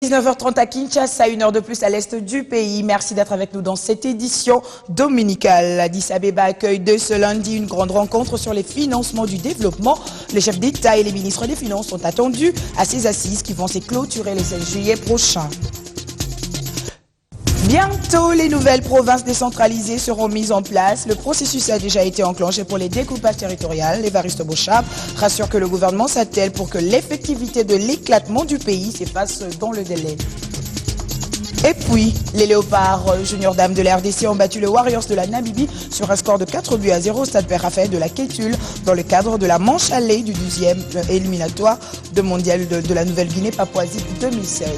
19h30 à Kinshasa, 1 heure de plus à l'est du pays. Merci d'être avec nous dans cette édition dominicale. Addis Abeba accueille dès ce lundi une grande rencontre sur les financements du développement. Les chefs d'État et les ministres des Finances sont attendus à ces assises qui vont se clôturer le 16 juillet prochain. Bientôt, les nouvelles provinces décentralisées seront mises en place. Le processus a déjà été enclenché pour les découpages territoriaux. Évariste Bochab rassure que le gouvernement s'attelle pour que l'effectivité de l'éclatement du pays s'efface dans le délai. Et puis, les Léopards Junior Dames de la RDC ont battu les Warriors de la Namibie sur un score de 4-0 au stade Père Raphaël de la Kétul dans le cadre de la manche allée du 12e éliminatoire de mondial de la Nouvelle-Guinée Papouasie 2016.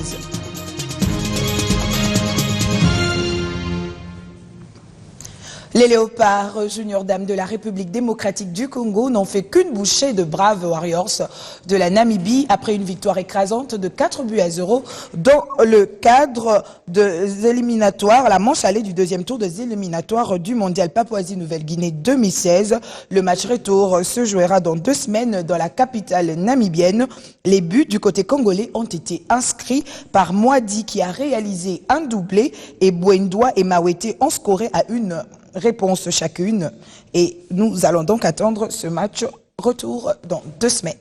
Les Léopards Junior Dames de la République démocratique du Congo n'ont fait qu'une bouchée de braves Warriors de la Namibie après une victoire écrasante de 4-0 dans le cadre des éliminatoires, la manche allée du deuxième tour des éliminatoires du mondial Papouasie-Nouvelle-Guinée 2016. Le match retour se jouera dans 2 semaines dans la capitale namibienne. Les buts du côté congolais ont été inscrits par Moadi qui a réalisé un doublé et Bouendoua et Mawete ont scoré à une réponse chacune et nous allons donc attendre ce match retour dans 2 semaines.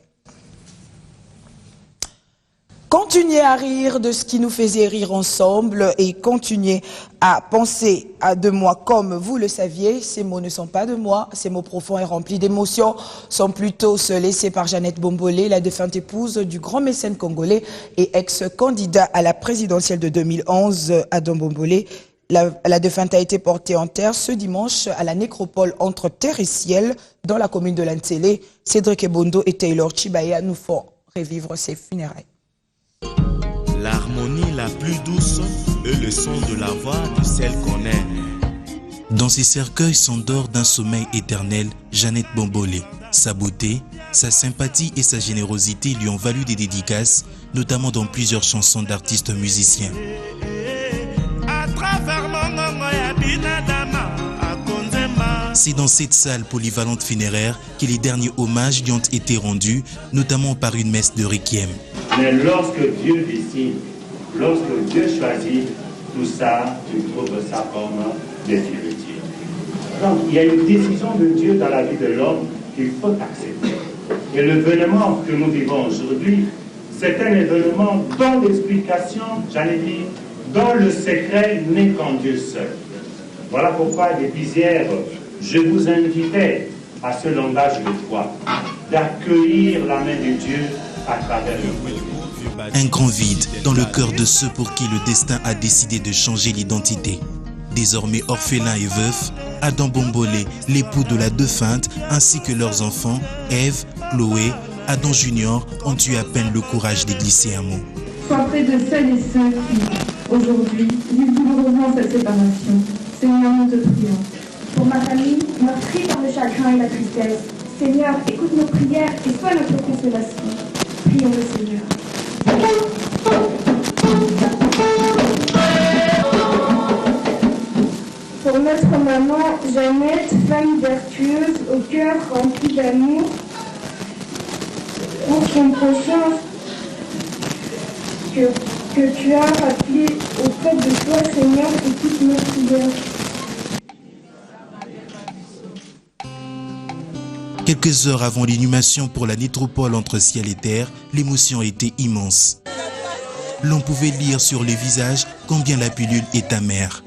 Continuez à rire de ce qui nous faisait rire ensemble et continuez à penser de moi comme vous le saviez. Ces mots ne sont pas de moi, ces mots profonds et remplis d'émotions sont plutôt ceux laissés par Jeannette Bombolé, la défunte épouse du grand mécène congolais et ex-candidat à la présidentielle de 2011, Adam Bombolé. La défunte a été portée en terre ce dimanche à la nécropole entre terre et ciel dans la commune de Lantsele. Cédric Ebondo et Taylor Chibaya nous font revivre ses funérailles. L'harmonie la plus douce est le son de la voix de celle qu'on aime. Dans ses cercueils s'endort d'un sommeil éternel Jeannette Bombolé. Sa beauté, sa sympathie et sa générosité lui ont valu des dédicaces, notamment dans plusieurs chansons d'artistes musiciens. C'est dans cette salle polyvalente funéraire que les derniers hommages lui ont été rendus, notamment par une messe de requiem. Mais lorsque Dieu décide, lorsque Dieu choisit, tout ça, tu trouves ça comme définitif. Donc, il y a une décision de Dieu dans la vie de l'homme qu'il faut accepter. Et l'événement que nous vivons aujourd'hui, c'est un événement dont l'explication, j'en ai dit, dont le secret n'est qu'en Dieu seul. Voilà pourquoi, depuis hier, je vous invitais à ce langage de foi, d'accueillir la main de Dieu à travers le monde. Un grand vide dans le cœur de ceux pour qui le destin a décidé de changer l'identité. Désormais orphelins et veufs, Adam Bombolé, l'époux de la défunte, ainsi que leurs enfants, Ève, Chloé, Adam Junior, ont eu à peine le courage de glisser un mot. Sois près de celles et ceux qui, aujourd'hui, vivent douloureusement cette séparation. Seigneur, nous te prions. Pour ma famille, meurtrie par le chagrin et la tristesse, Seigneur, écoute nos prières et sois notre consolation. Prions le Seigneur. Pour notre maman, Jeannette, femme vertueuse, au cœur rempli d'amour, pour son prochain que tu as rappelé auprès de toi, Seigneur, écoute nos prières. Quelques heures avant l'inhumation pour la nécropole entre ciel et terre, l'émotion était immense. L'on pouvait lire sur les visages combien la pilule est amère.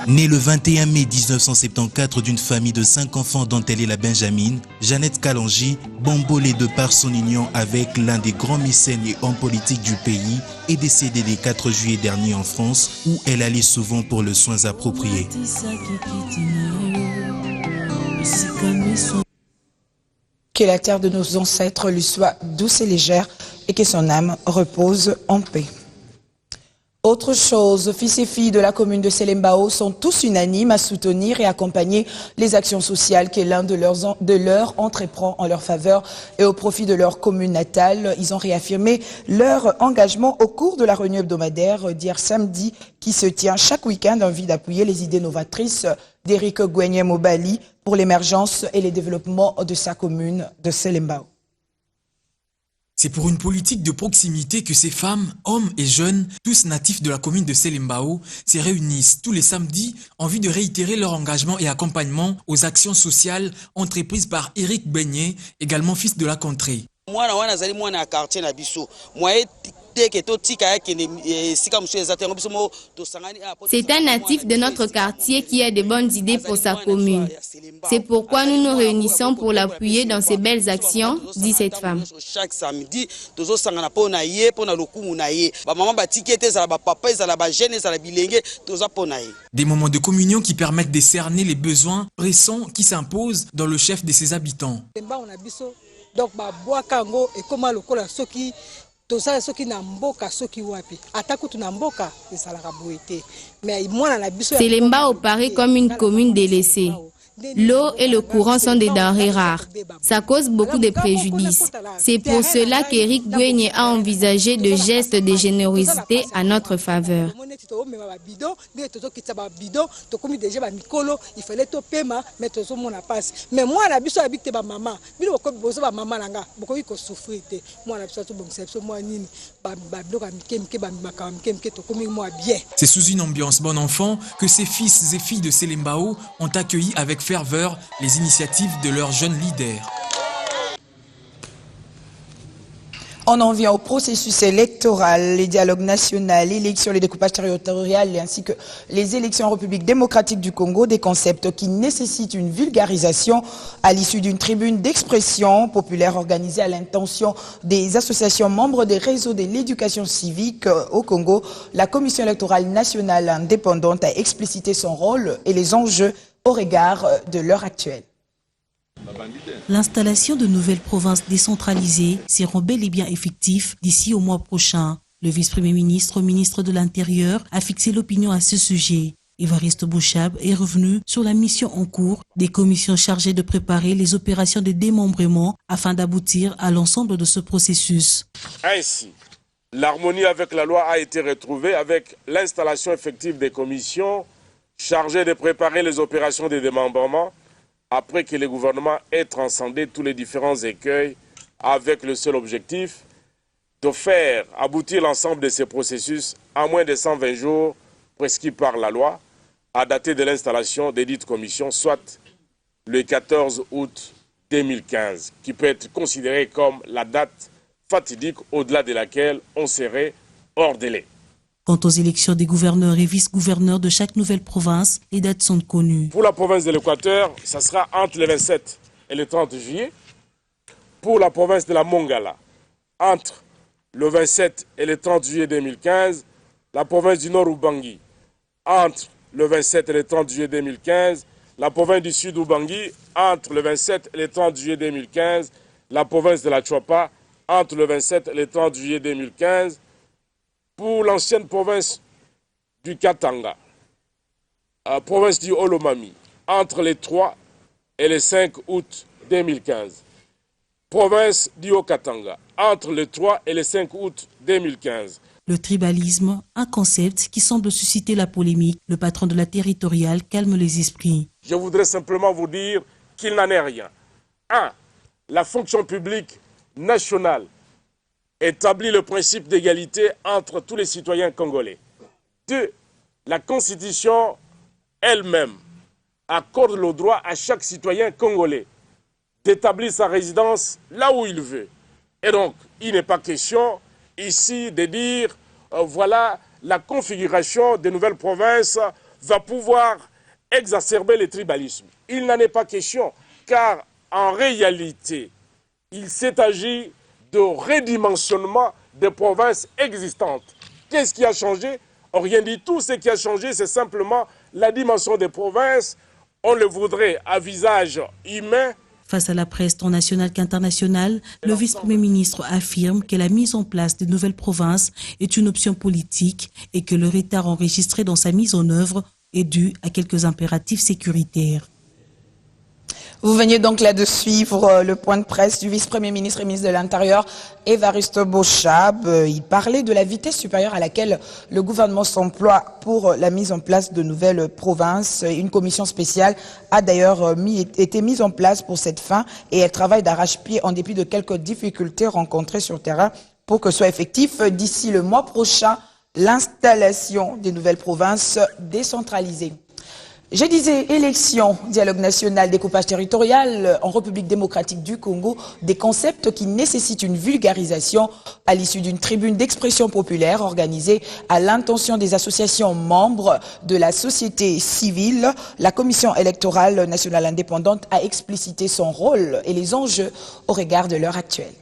Née le 21 mai 1974 d'une famille de 5 enfants dont elle est la Benjamine, Jeannette Kalanji, Bombolé de par son union avec l'un des grands mécènes et hommes politiques du pays, est décédée le 4 juillet dernier en France où elle allait souvent pour les soins appropriés. Que la terre de nos ancêtres lui soit douce et légère et que son âme repose en paix. Autre chose, fils et filles de la commune de Selembao sont tous unanimes à soutenir et accompagner les actions sociales que l'un de leurs entreprend en leur faveur et au profit de leur commune natale. Ils ont réaffirmé leur engagement au cours de la réunion hebdomadaire d'hier samedi qui se tient chaque week-end en vue d'appuyer les idées novatrices d'Éric Gouenye Mobali pour l'émergence et le développement de sa commune de Selembao. C'est pour une politique de proximité que ces femmes, hommes et jeunes, tous natifs de la commune de Selembao, se réunissent tous les samedis en vue de réitérer leur engagement et accompagnement aux actions sociales entreprises par Eric Beignet, également fils de la contrée. C'est un natif de notre quartier qui a de bonnes idées pour sa commune. C'est pourquoi nous nous réunissons pour l'appuyer dans ses belles actions, dit cette femme. Chaque samedi, des moments de communion qui permettent de cerner les besoins pressants qui s'imposent dans le chef de ses habitants. Donc, Boakango et comment le cola soki, tout ça, soki na mboka, soki wapi. Ataku tu na mboka, c'est ça la rabouité. Mais moi, on a biso. Selembao paraît comme une commune délaissée. L'eau et le courant sont des denrées rares. Ça cause beaucoup de préjudices. C'est pour cela qu'Eric Beignet a envisagé de gestes de générosité à notre faveur. Mais moi, la biso habite ma maman. C'est sous une ambiance bon enfant que ces fils et filles de Selembao ont accueilli avec ferveur les initiatives de leurs jeunes leaders. On en vient au processus électoral, les dialogues nationaux, l'élection, les découpages territoriales ainsi que les élections en République démocratique du Congo, des concepts qui nécessitent une vulgarisation à l'issue d'une tribune d'expression populaire organisée à l'intention des associations membres des réseaux de l'éducation civique au Congo. La Commission électorale nationale indépendante a explicité son rôle et les enjeux au regard de l'heure actuelle. L'installation de nouvelles provinces décentralisées seront bel et bien effectifs d'ici au mois prochain. Le vice-premier ministre, ministre de l'Intérieur, a fixé l'opinion à ce sujet. Évariste Bouchab est revenu sur la mission en cours des commissions chargées de préparer les opérations de démembrement afin d'aboutir à l'ensemble de ce processus. Ainsi, l'harmonie avec la loi a été retrouvée avec l'installation effective des commissions chargées de préparer les opérations de démembrement après que le gouvernement ait transcendé tous les différents écueils avec le seul objectif de faire aboutir l'ensemble de ces processus en moins de 120 jours prescrits par la loi à dater de l'installation des dites commissions, soit le 14 août 2015, qui peut être considérée comme la date fatidique au-delà de laquelle on serait hors délai. Quant aux élections des gouverneurs et vice-gouverneurs de chaque nouvelle province, les dates sont connues. Pour la province de l'Équateur, ça sera entre le 27 et le 30 juillet. Pour la province de la Mongala, entre le 27 et le 30 juillet 2015. La province du Nord Ubangi, entre le 27 et le 30 juillet 2015. La province du Sud Ubangi, entre le 27 et le 30 juillet 2015. La province de la Chouapa, entre le 27 et le 30 juillet 2015. Pour l'ancienne province du Katanga, province du Olomami, entre les 3 et le 5 août 2015. Province du Haut-Katanga, entre le 3 et le 5 août 2015. Le tribalisme, un concept qui semble susciter la polémique. Le patron de la territoriale calme les esprits. Je voudrais simplement vous dire qu'il n'en est rien. 1. La fonction publique nationale établit le principe d'égalité entre tous les citoyens congolais. 2. La Constitution elle-même accorde le droit à chaque citoyen congolais d'établir sa résidence là où il veut. Et donc, il n'est pas question ici de dire, voilà, la configuration des nouvelles provinces va pouvoir exacerber le tribalisme. Il n'en est pas question, car en réalité, il s'est agi de redimensionnement des provinces existantes. Qu'est-ce qui a changé? Rien du tout. Ce qui a changé, c'est simplement la dimension des provinces. On le voudrait à visage humain. Face à la presse tant nationale qu'internationale, le vice-premier ministre affirme que la mise en place de nouvelles provinces est une option politique et que le retard enregistré dans sa mise en œuvre est dû à quelques impératifs sécuritaires. Vous veniez donc là de suivre le point de presse du vice-premier ministre et ministre de l'Intérieur, Évariste Boshab. Il parlait de la vitesse supérieure à laquelle le gouvernement s'emploie pour la mise en place de nouvelles provinces. Une commission spéciale a d'ailleurs été mise en place pour cette fin et elle travaille d'arrache-pied en dépit de quelques difficultés rencontrées sur le terrain pour que soit effectif d'ici le mois prochain l'installation des nouvelles provinces décentralisées. Je disais élection, dialogue national, découpage territorial en République démocratique du Congo, des concepts qui nécessitent une vulgarisation à l'issue d'une tribune d'expression populaire organisée à l'intention des associations membres de la société civile. La Commission électorale nationale indépendante a explicité son rôle et les enjeux au regard de l'heure actuelle.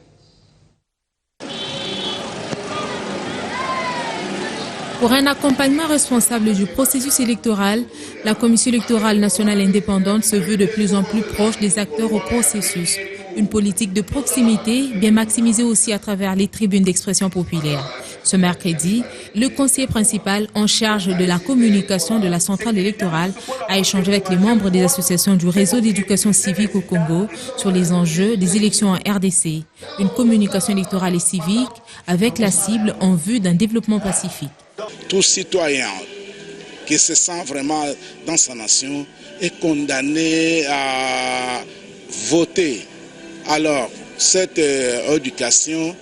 Pour un accompagnement responsable du processus électoral, la Commission électorale nationale indépendante se veut de plus en plus proche des acteurs au processus. Une politique de proximité bien maximisée aussi à travers les tribunes d'expression populaire. Ce mercredi, le conseiller principal en charge de la communication de la centrale électorale a échangé avec les membres des associations du réseau d'éducation civique au Congo sur les enjeux des élections en RDC. Une communication électorale et civique avec la cible en vue d'un développement pacifique. Tout citoyen qui se sent vraiment dans sa nation est condamné à voter. Alors, cette éducation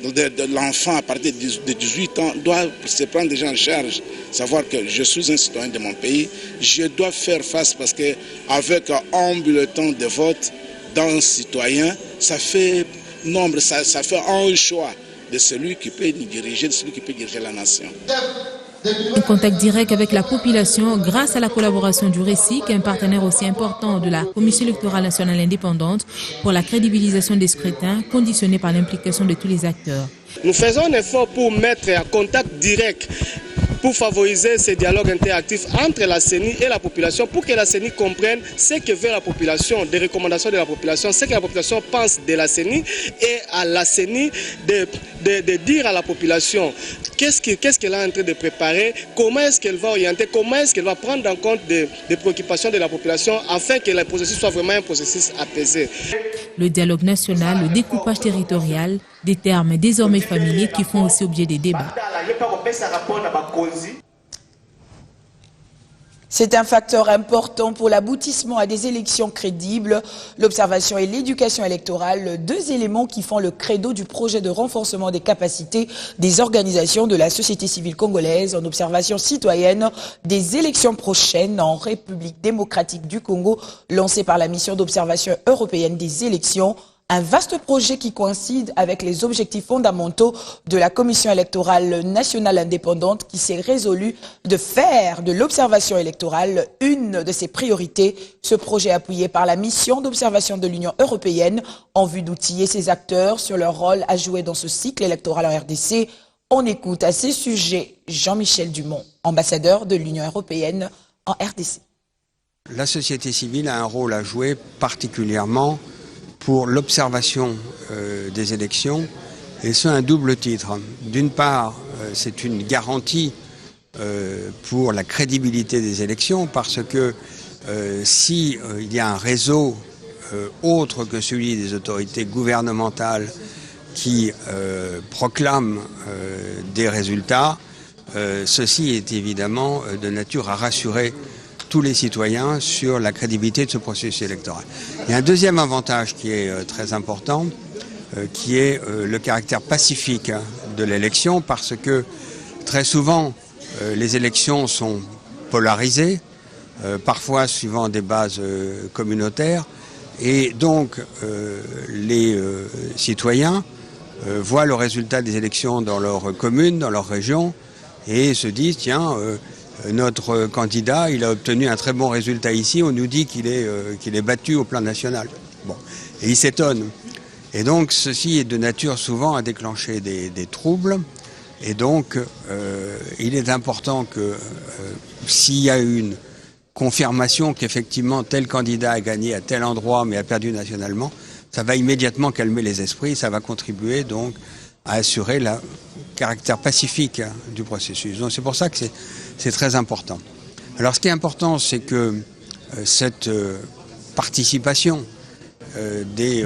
de l'enfant à partir de 18 ans doit se prendre déjà en charge. Savoir que je suis un citoyen de mon pays, je dois faire face parce qu'avec un bulletin de vote d'un citoyen, ça fait nombre, ça fait un choix de celui qui peut diriger, de celui qui peut diriger la nation. Un contact direct avec la population grâce à la collaboration du RECIC, un partenaire aussi important de la Commission électorale nationale indépendante pour la crédibilisation des scrutins conditionnés par l'implication de tous les acteurs. Nous faisons un effort pour mettre en contact direct, pour favoriser ce dialogue interactif entre la CENI et la population, pour que la CENI comprenne ce que veut la population, des recommandations de la population, ce que la population pense de la CENI, et à la CENI de dire à la population qu'est-ce qu'elle est en train de préparer, comment est-ce qu'elle va orienter, comment est-ce qu'elle va prendre en compte des préoccupations de la population afin que le processus soit vraiment un processus apaisé. Le dialogue national, le découpage territorial, des termes désormais familiers qui font aussi objet des débats. C'est un facteur important pour l'aboutissement à des élections crédibles. L'observation et l'éducation électorale, deux éléments qui font le credo du projet de renforcement des capacités des organisations de la société civile congolaise en observation citoyenne des élections prochaines en République démocratique du Congo, lancé par la mission d'observation européenne des élections. Un vaste projet qui coïncide avec les objectifs fondamentaux de la Commission électorale nationale indépendante qui s'est résolue de faire de l'observation électorale une de ses priorités. Ce projet appuyé par la mission d'observation de l'Union européenne en vue d'outiller ses acteurs sur leur rôle à jouer dans ce cycle électoral en RDC. On écoute à ces sujets Jean-Michel Dumont, ambassadeur de l'Union européenne en RDC. La société civile a un rôle à jouer particulièrement pour l'observation des élections, et ce, un double titre. D'une part, c'est une garantie pour la crédibilité des élections, parce que si il y a un réseau autre que celui des autorités gouvernementales qui proclament des résultats, ceci est évidemment de nature à rassurer tous les citoyens sur la crédibilité de ce processus électoral. Il y a un deuxième avantage qui est très important, qui est le caractère pacifique de l'élection, parce que très souvent les élections sont polarisées, parfois suivant des bases communautaires, et donc les citoyens voient le résultat des élections dans leur commune, dans leur région, et se disent, tiens, notre candidat, il a obtenu un très bon résultat ici, on nous dit qu'il est battu au plan national. Bon. Et ils s'étonnent. Et donc, ceci est de nature souvent à déclencher des troubles. Et donc, il est important que s'il y a une confirmation qu'effectivement tel candidat a gagné à tel endroit mais a perdu nationalement, ça va immédiatement calmer les esprits, ça va contribuer donc à assurer le caractère pacifique du processus. Donc c'est pour ça que c'est très important. Alors ce qui est important, c'est que cette participation des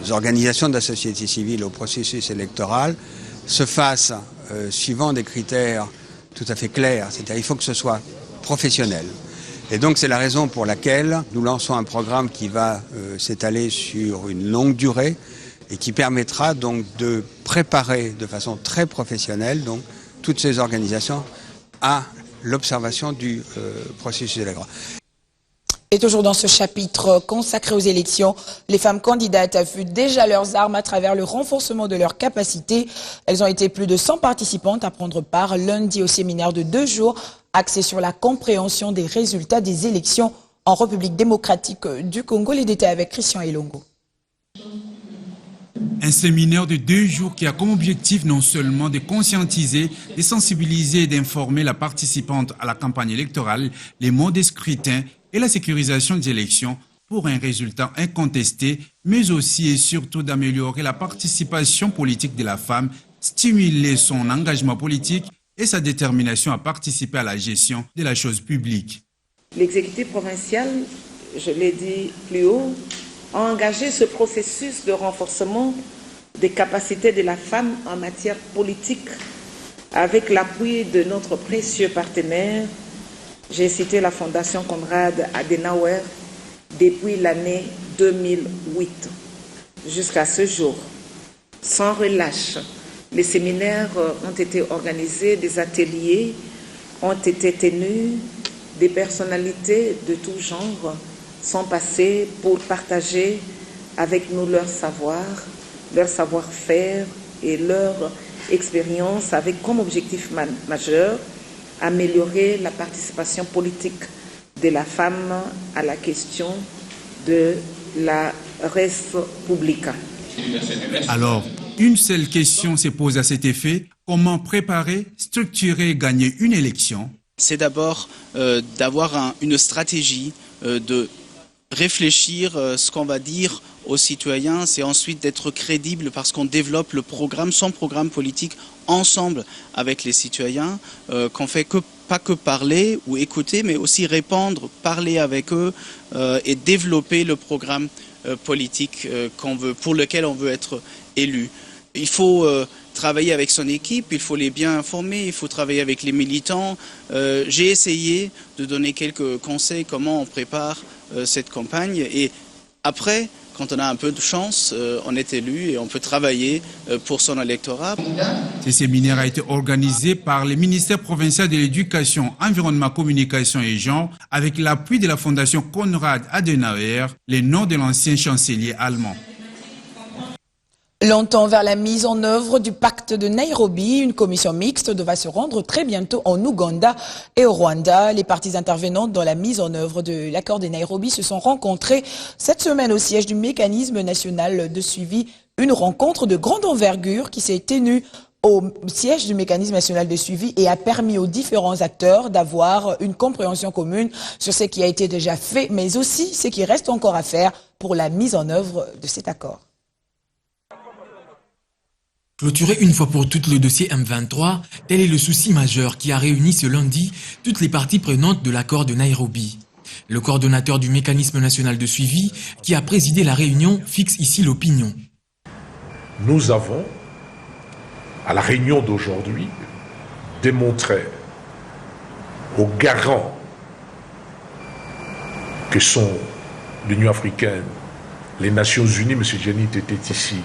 organisations de la société civile au processus électoral se fasse suivant des critères tout à fait clairs, c'est-à-dire il faut que ce soit professionnel. Et donc c'est la raison pour laquelle nous lançons un programme qui va s'étaler sur une longue durée et qui permettra donc de préparer de façon très professionnelle donc toutes ces organisations à l'observation du processus électoral. Et toujours dans ce chapitre consacré aux élections, les femmes candidates affûtent déjà leurs armes à travers le renforcement de leurs capacités. Elles ont été plus de 100 participantes à prendre part lundi au séminaire de 2 jours axé sur la compréhension des résultats des élections en République démocratique du Congo. Les détails avec Christian Elongo. Un séminaire de 2 jours qui a comme objectif non seulement de conscientiser, de sensibiliser et d'informer la participante à la campagne électorale, les modes de scrutin et la sécurisation des élections pour un résultat incontesté, mais aussi et surtout d'améliorer la participation politique de la femme, stimuler son engagement politique et sa détermination à participer à la gestion de la chose publique. L'exécutif provincial, je l'ai dit plus haut, a engagé ce processus de renforcement des capacités de la femme en matière politique avec l'appui de notre précieux partenaire. J'ai cité la Fondation Konrad Adenauer depuis l'année 2008 jusqu'à ce jour. Sans relâche, les séminaires ont été organisés, des ateliers ont été tenus, des personnalités de tout genre sont passées pour partager avec nous leur savoir-faire et leur expérience avec comme objectif majeur améliorer la participation politique de la femme à la question de la res publica. Alors, une seule question se pose à cet effet: comment préparer, structurer et gagner une élection? C'est d'abord d'avoir une stratégie, de réfléchir ce qu'on va dire aux citoyens, c'est ensuite d'être crédible parce qu'on développe son programme politique ensemble avec les citoyens, qu'on fait pas que parler ou écouter, mais aussi répondre, parler avec eux et développer le programme politique pour lequel on veut être élu. Il faut travailler avec son équipe, il faut les bien informer, il faut travailler avec les militants. J'ai essayé de donner quelques conseils comment on prépare cette campagne et après, quand on a un peu de chance, on est élu et on peut travailler pour son électorat. Ce séminaire a été organisé par le ministère provincial de l'Éducation, Environnement, Communication et Genre avec l'appui de la Fondation Konrad Adenauer, le nom de l'ancien chancelier allemand. Longtemps vers la mise en œuvre du pacte de Nairobi, une commission mixte devra se rendre très bientôt en Ouganda et au Rwanda. Les parties intervenantes dans la mise en œuvre de l'accord de Nairobi se sont rencontrées cette semaine au siège du mécanisme national de suivi. Une rencontre de grande envergure qui s'est tenue au siège du mécanisme national de suivi et a permis aux différents acteurs d'avoir une compréhension commune sur ce qui a été déjà fait, mais aussi ce qui reste encore à faire pour la mise en œuvre de cet accord. Clôturer une fois pour toutes le dossier M23, tel est le souci majeur qui a réuni ce lundi toutes les parties prenantes de l'accord de Nairobi. Le coordonnateur du mécanisme national de suivi qui a présidé la réunion fixe ici l'opinion. Nous avons, à la réunion d'aujourd'hui, démontré aux garants que sont l'Union africaine, les Nations unies, M. Djenit était ici,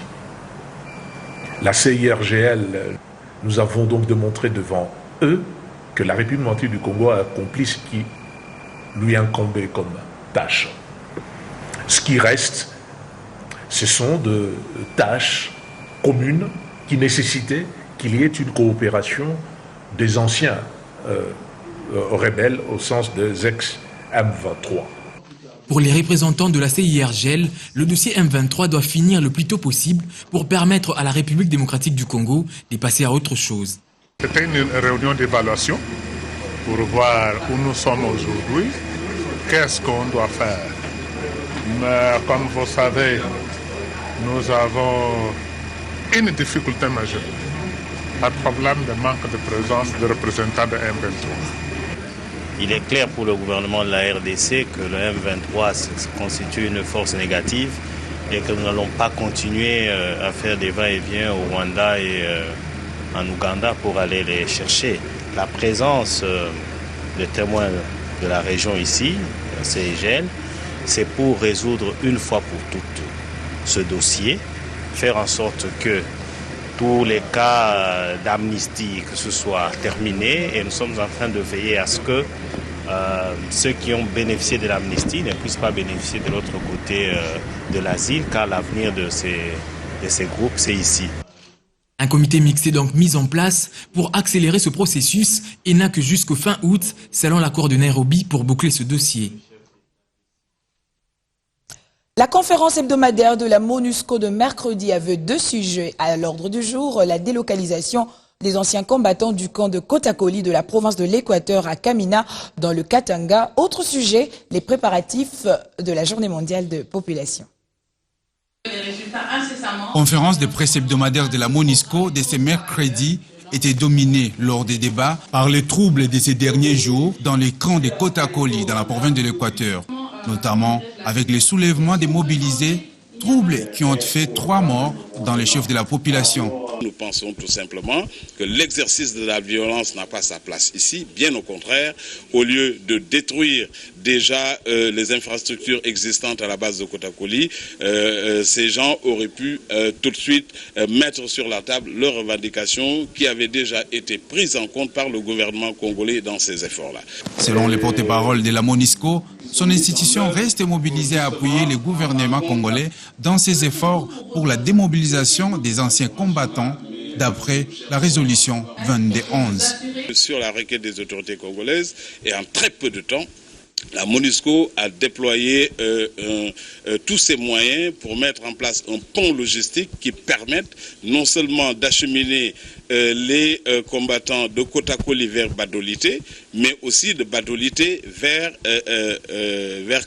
la CIRGL, nous avons donc démontré devant eux que la République démocratique du Congo a accompli ce qui lui incombait comme tâche. Ce qui reste, ce sont des tâches communes qui nécessitaient qu'il y ait une coopération des anciens rebelles au sens des ex-M23. Pour les représentants de la CIRGL, le dossier M23 doit finir le plus tôt possible pour permettre à la République démocratique du Congo de passer à autre chose. C'était une réunion d'évaluation pour voir où nous sommes aujourd'hui, qu'est-ce qu'on doit faire. Mais comme vous savez, nous avons une difficulté majeure, un problème de manque de présence de représentants de M23. Il est clair pour le gouvernement de la RDC que le M23 constitue une force négative et que nous n'allons pas continuer à faire des va-et-vient au Rwanda et en Ouganda pour aller les chercher. La présence de témoins de la région ici, CEGL, c'est pour résoudre une fois pour toutes ce dossier, faire en sorte que tous les cas d'amnistie, que ce soit terminés, et nous sommes en train de veiller à ce que ceux qui ont bénéficié de l'amnistie ne puissent pas bénéficier de l'autre côté de l'asile, car l'avenir de ces groupes, c'est ici. Un comité mixte est donc mis en place pour accélérer ce processus et n'a que jusqu'au fin août, selon l'accord de Nairobi, pour boucler ce dossier. La conférence hebdomadaire de la MONUSCO de mercredi avait 2 sujets à l'ordre du jour, la délocalisation des anciens combattants du camp de Kotakoli de la province de l'Équateur à Kamina dans le Katanga. Autre sujet, les préparatifs de la journée mondiale de population. Conférence de presse hebdomadaire de la MONUSCO de ce mercredi était dominée lors des débats par les troubles de ces derniers jours dans les camps de Kotakoli dans la province de l'Équateur, notamment avec le soulèvement des mobilisés, troubles qui ont fait 3 morts dans les chefs de la population. Nous pensons tout simplement que l'exercice de la violence n'a pas sa place ici, bien au contraire, au lieu de détruire déjà les infrastructures existantes à la base de Kotakoli, ces gens auraient pu tout de suite mettre sur la table leurs revendications qui avaient déjà été prises en compte par le gouvernement congolais dans ces efforts-là. Selon les porte-paroles de la MONUSCO, son institution reste mobilisée à appuyer le gouvernement congolais dans ses efforts pour la démobilisation des anciens combattants, d'après la résolution 2211. Sur la requête des autorités congolaises, et en très peu de temps, la MONUSCO a déployé tous ses moyens pour mettre en place un pont logistique qui permette non seulement d'acheminer les combattants de Kotakoli vers Badolité, mais aussi de Badolité vers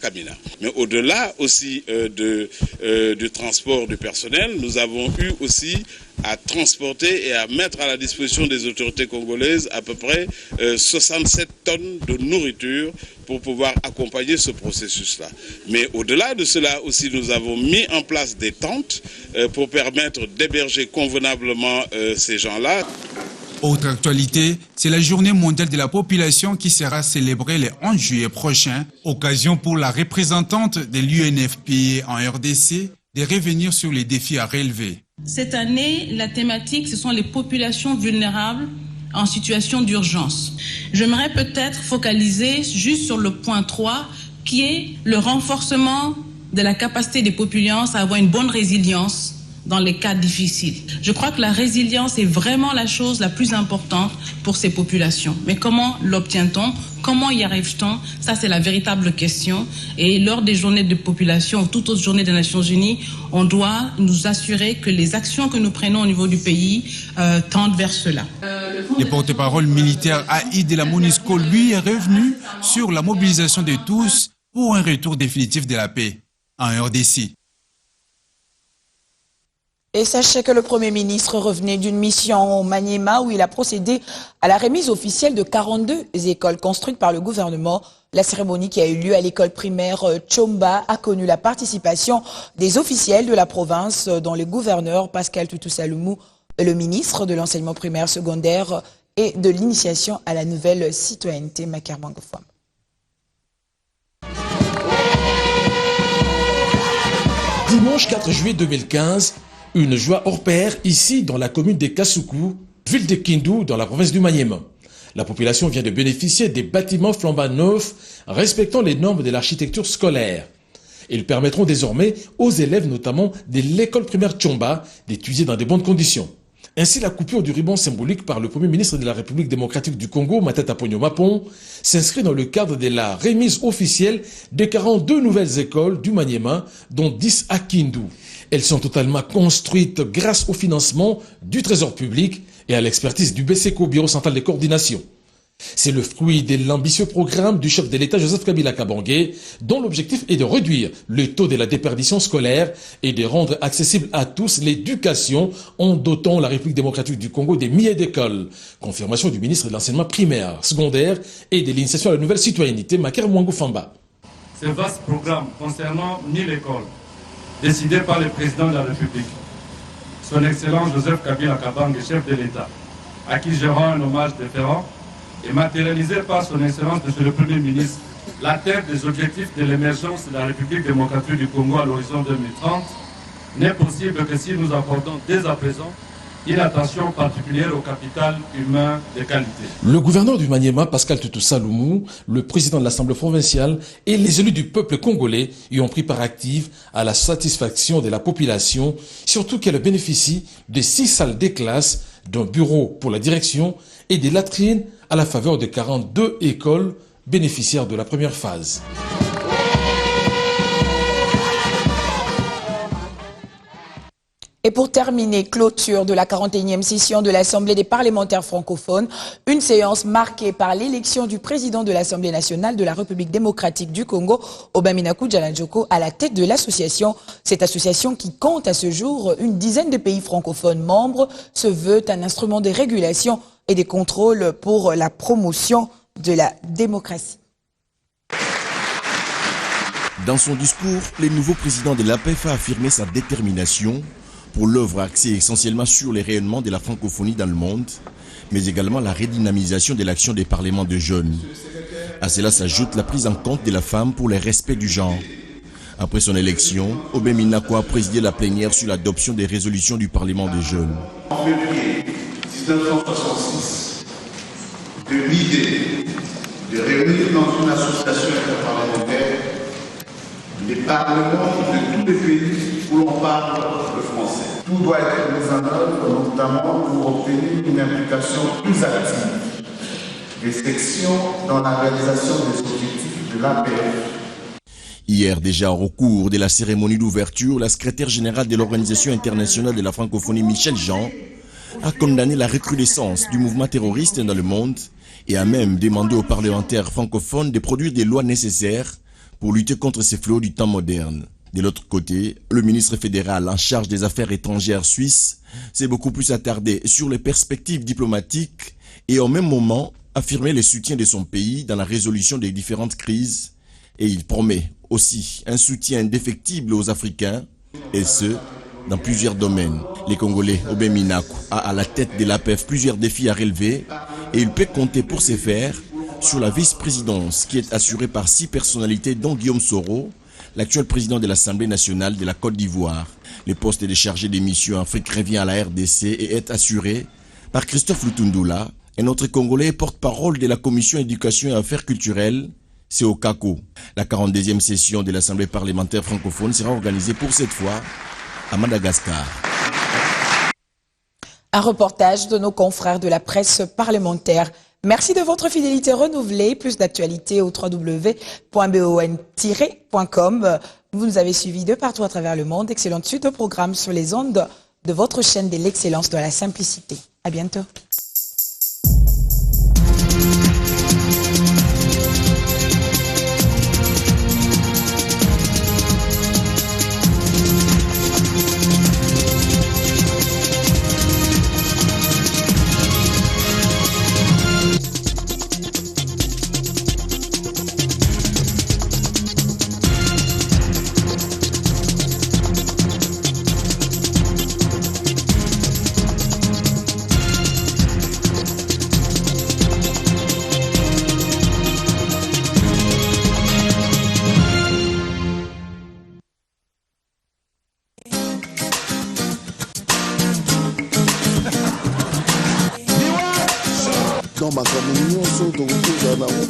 Kamina. Mais au-delà aussi du transport du personnel, nous avons eu aussi à transporter et à mettre à la disposition des autorités congolaises à peu près 67 tonnes de nourriture pour pouvoir accompagner ce processus-là. Mais au-delà de cela aussi, nous avons mis en place des tentes pour permettre d'héberger convenablement ces gens-là. Autre actualité, c'est la journée mondiale de la population qui sera célébrée le 11 juillet prochain, occasion pour la représentante de l'UNFPA en RDC de revenir sur les défis à relever. Cette année, la thématique, ce sont les populations vulnérables en situation d'urgence. J'aimerais peut-être focaliser juste sur le point 3, qui est le renforcement de la capacité des populations à avoir une bonne résilience dans les cas difficiles. Je crois que la résilience est vraiment la chose la plus importante pour ces populations. Mais comment l'obtient-on? Comment y arrive-t-on? Ça, c'est la véritable question. Et lors des journées de population ou toute autre journée des Nations Unies, on doit nous assurer que les actions que nous prenons au niveau du pays tendent vers cela. Le porte-parole militaire AI de la MONUSCO, lui, est revenu sur la mobilisation de tous pour un retour définitif de la paix en RDC. Et sachez que le Premier ministre revenait d'une mission au Maniema où il a procédé à la remise officielle de 42 écoles construites par le gouvernement. La cérémonie qui a eu lieu à l'école primaire Tchomba a connu la participation des officiels de la province, dont le gouverneur Pascal Tutu Salomou, le ministre de l'enseignement primaire secondaire et de l'initiation à la nouvelle citoyenneté Makarmangofam. Dimanche 4 juillet 2015, une joie hors pair ici dans la commune de Kasuku, ville de Kindu dans la province du Maniema. La population vient de bénéficier des bâtiments flambant neufs respectant les normes de l'architecture scolaire. Ils permettront désormais aux élèves, notamment de l'école primaire Tchomba, d'étudier dans de bonnes conditions. Ainsi, la coupure du ruban symbolique par le Premier ministre de la République démocratique du Congo, Matata Ponyo Mapon, s'inscrit dans le cadre de la remise officielle de 42 nouvelles écoles du Maniema, dont 10 à Kindu. Elles sont totalement construites grâce au financement du Trésor public et à l'expertise du BCECO, Bureau central de coordination. C'est le fruit de l'ambitieux programme du chef de l'État Joseph Kabila Kabange, dont l'objectif est de réduire le taux de la déperdition scolaire et de rendre accessible à tous l'éducation en dotant la République démocratique du Congo des milliers d'écoles. Confirmation du ministre de l'enseignement primaire, secondaire et de l'initiation à la nouvelle citoyenneté, Maker Mwangu Famba. Ce vaste programme concernant 1000 écoles, décidé par le président de la République, son Excellence Joseph Kabila Kabange, chef de l'État, à qui je rends un hommage déférent, et matérialisé par son Excellence Monsieur le Premier ministre, l'atteinte des objectifs de l'émergence de la République démocratique du Congo à l'horizon 2030 n'est possible que si nous accordons dès à présent une attention particulière au capital humain de qualité. Le gouverneur du Maniema, Pascal Tutu Saloumou, le président de l'Assemblée provinciale et les élus du peuple congolais y ont pris part active à la satisfaction de la population, surtout qu'elle bénéficie de 6 salles de classe, d'un bureau pour la direction et des latrines à la faveur de 42 écoles bénéficiaires de la première phase. Et pour terminer, clôture de la 41e session de l'Assemblée des parlementaires francophones, une séance marquée par l'élection du président de l'Assemblée nationale de la République démocratique du Congo, Obaminaku Djaladjoko, à la tête de l'association. Cette association qui compte à ce jour une dizaine de pays francophones membres se veut un instrument de régulation et de contrôle pour la promotion de la démocratie. Dans son discours, le nouveau président de l'APF a affirmé sa détermination pour l'œuvre axée essentiellement sur les rayonnements de la francophonie dans le monde, mais également la redynamisation de l'action des parlements de jeunes. À cela s'ajoute la prise en compte de la femme pour le respect du genre. Après son élection, Obaminaku a présidé la plénière sur l'adoption des résolutions du Parlement des jeunes. En février 1966, de l'idée de réunir dans une association interparlementaire les parlements de tous les pays où l'on parle le français. Tout doit être mis en œuvre, notamment pour obtenir une implication plus active des sections dans la réalisation des objectifs de l'APF. Hier déjà, au cours de la cérémonie d'ouverture, la secrétaire générale de l'Organisation internationale de la francophonie, Michel Jean, a condamné la recrudescence du mouvement terroriste dans le monde et a même demandé aux parlementaires francophones de produire des lois nécessaires pour lutter contre ces fléaux du temps moderne. De l'autre côté, le ministre fédéral en charge des affaires étrangères suisse s'est beaucoup plus attardé sur les perspectives diplomatiques et au même moment affirmé le soutien de son pays dans la résolution des différentes crises, et il promet aussi un soutien indéfectible aux Africains, et ce, dans plusieurs domaines. Les Congolais, Obaminaku a à la tête de l'APF plusieurs défis à relever et il peut compter pour ce faire sur la vice-présidence qui est assurée par 6 personnalités dont Guillaume Soro, l'actuel président de l'Assemblée nationale de la Côte d'Ivoire. Le poste de chargé des missions Afrique revient à la RDC et est assuré par Christophe Lutundula, un autre Congolais porte-parole de la Commission éducation et affaires culturelles, c'est au CACO. La 42e session de l'Assemblée parlementaire francophone sera organisée pour cette fois à Madagascar. Un reportage de nos confrères de la presse parlementaire. Merci de votre fidélité renouvelée. Plus d'actualités au www.bon-com. Vous nous avez suivis de partout à travers le monde. Excellente suite de programmes sur les ondes de votre chaîne de l'excellence de la simplicité. À bientôt.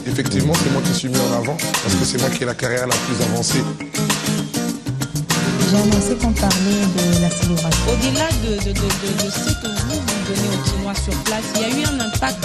Effectivement, c'est moi qui suis mis en avant parce que c'est moi qui ai la carrière la plus avancée. J'ai annoncé qu'on parlait de la célébration. Au-delà de ce que vous donnez aux Chinois sur place, il y a eu un impact.